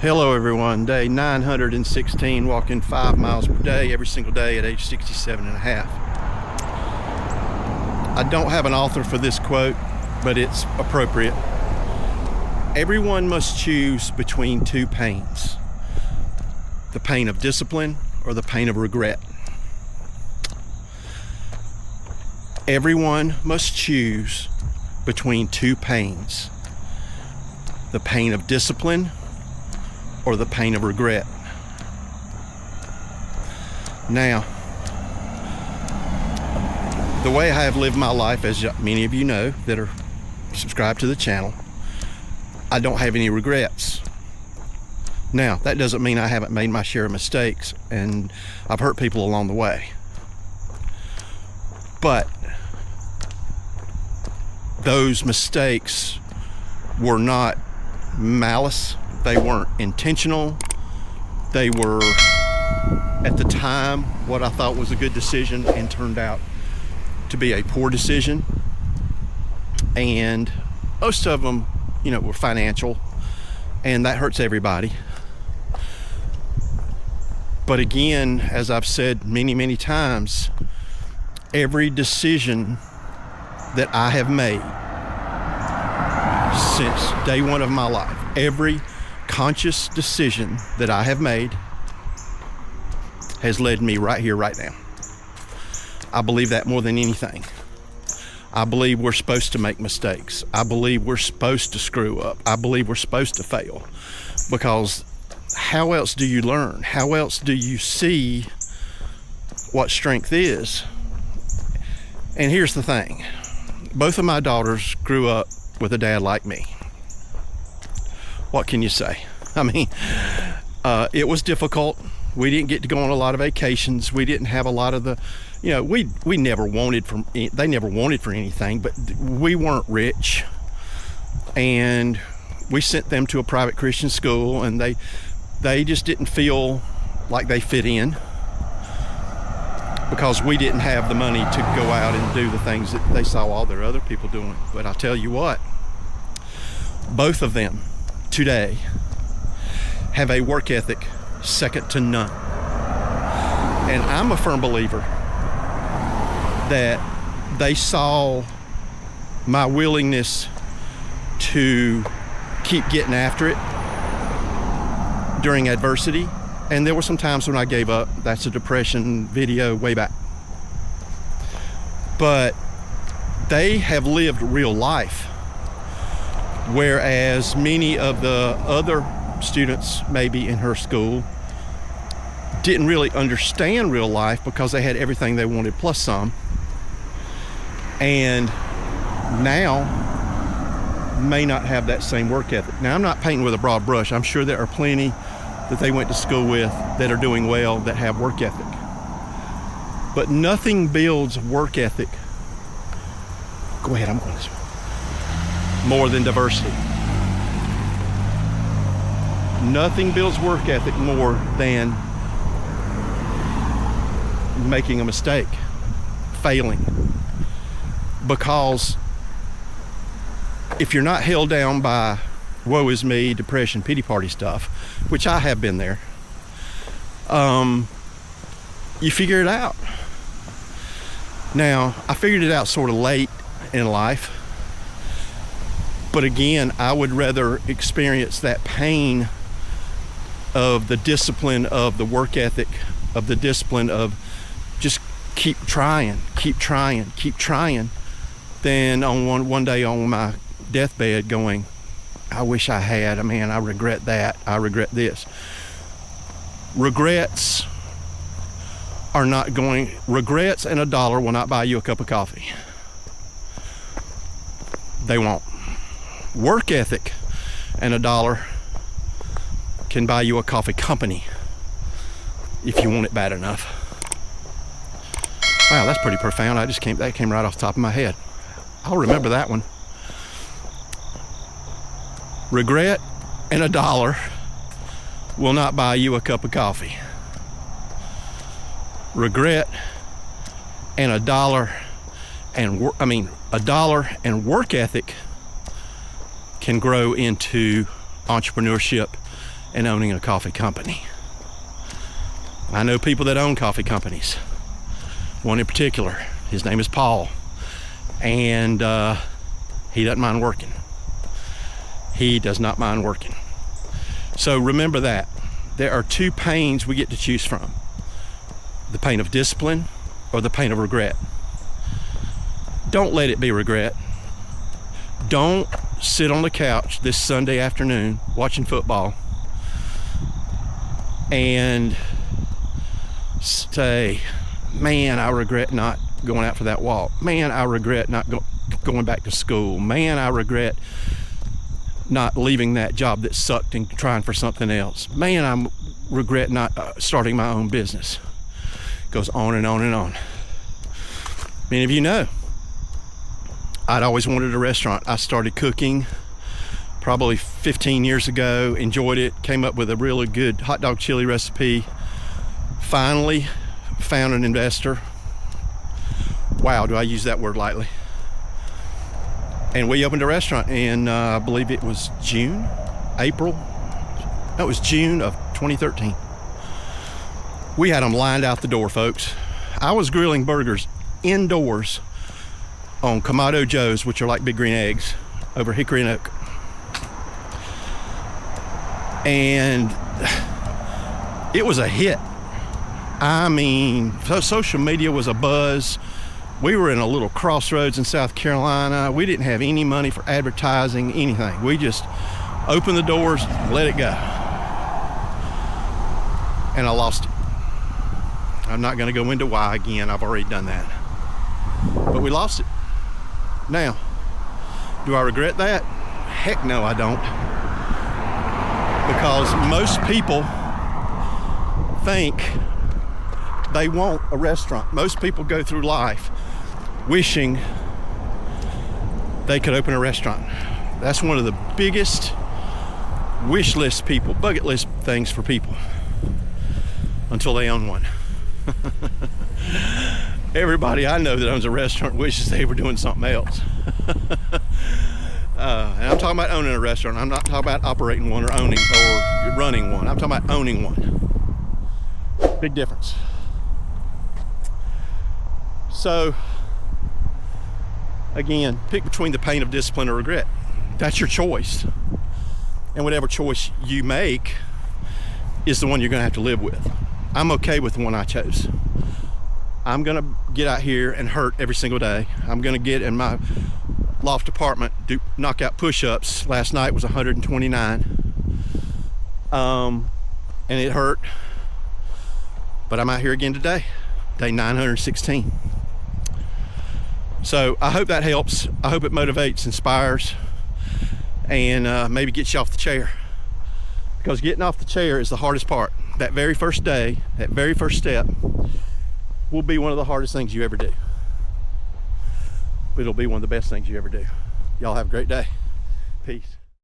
Hello everyone, day 916, walking 5 miles per day every single day at age 67 and a half. I don't have an author for this quote, but it's appropriate. Everyone must choose between two pains, the pain of discipline or the pain of regret. Everyone must choose between two pains, the pain of discipline or the pain of regret. Now, the way I have lived my life, as many of you know that are subscribed to the channel, I don't have any regrets. Now, that doesn't mean I haven't made my share of mistakes and I've hurt people along the way. But those mistakes were not malice. They weren't intentional. They were, at the time, what I thought was a good decision and turned out to be a poor decision. And most of them, were financial, and that hurts everybody. But again, as I've said many, many times, every decision that I have made since day one of my life, every conscious decision that I have made has led me right here, right now. I believe that more than anything. I believe we're supposed to make mistakes. I believe we're supposed to screw up. I believe we're supposed to fail, because how else do you learn? How else do you see what strength is? And here's the thing. Both of my daughters grew up with a dad like me. What can you say? I mean, it was difficult. We didn't get to go on a lot of vacations. We didn't have a lot of the, we never wanted from, they never wanted for anything, but we weren't rich. And we sent them to a private Christian school, and they just didn't feel like they fit in, because we didn't have the money to go out and do the things that they saw all their other people doing. But I'll tell you what, both of them today have a work ethic second to none. And I'm a firm believer that they saw my willingness to keep getting after it during adversity. And there were some times when I gave up. That's a depression video way back. But they have lived real life, whereas many of the other students maybe in her school didn't really understand real life because they had everything they wanted plus some, and now may not have that same work ethic. Now, I'm not painting with a broad brush. I'm sure there are plenty that they went to school with that are doing well, that have work ethic. But nothing builds work ethic. Go ahead, I'm going this way. More than diversity. Nothing builds work ethic more than making a mistake, failing. Because if you're not held down by woe is me, depression, pity party stuff, which I have been there, you figure it out. Now, I figured it out sort of late in life, but again, I would rather experience that pain of the discipline, of the work ethic, of the discipline of just keep trying, than on one day on my deathbed going, I wish I had, man, I regret that, I regret this. Regrets and $1 will not buy you a cup of coffee. They won't. Work ethic and $1 can buy you a coffee company if you want it bad enough. Wow, that's pretty profound. That came right off the top of my head. I'll remember that one. Regret and $1 will not buy you a cup of coffee. Regret and $1 and work ethic can grow into entrepreneurship and owning a coffee company. I know people that own coffee companies. One in particular, his name is Paul, and he doesn't mind working. He does not mind working. So remember that. There are two pains we get to choose from: the pain of discipline or the pain of regret. Don't let it be regret. Don't sit on the couch this Sunday afternoon watching football and say, man, I regret not going out for that walk. Man, I regret not going back to school. Man, I regret not leaving that job that sucked and trying for something else. Man, I regret not starting my own business. Goes on and on and on. Many of you know, I'd always wanted a restaurant. I started cooking probably 15 years ago, enjoyed it, came up with a really good hot dog chili recipe. Finally found an investor. Wow, do I use that word lightly? And we opened a restaurant in, I believe it was June, April. No, it was June of 2013. We had them lined out the door, folks. I was grilling burgers indoors on Kamado Joe's, which are like big green eggs, over Hickory and Oak. And it was a hit. I mean, social media was a buzz. We were in a little crossroads in South Carolina. We didn't have any money for advertising, anything. We just opened the doors, let it go. And I lost it. I'm not gonna go into why again, I've already done that. But we lost it. Now, do I regret that? Heck no, I don't. Because most people think they want a restaurant. Most people go through life wishing they could open a restaurant. That's one of the biggest wish list people, bucket list things for people, until they own one. Everybody I know that owns a restaurant wishes they were doing something else. And I'm talking about owning a restaurant. I'm not talking about operating one or owning or running one. I'm talking about owning one. Big difference. So, again, pick between the pain of discipline or regret. That's your choice. And whatever choice you make is the one you're gonna have to live with. I'm okay with the one I chose. I'm gonna get out here and hurt every single day. I'm gonna get in my loft apartment, do knockout push-ups. Last night was 129. And it hurt. But I'm out here again today, day 916. So I hope that helps. I hope it motivates, inspires, and maybe gets you off the chair. Because getting off the chair is the hardest part. That very first day, that very first step will be one of the hardest things you ever do. But it'll be one of the best things you ever do. Y'all have a great day. Peace.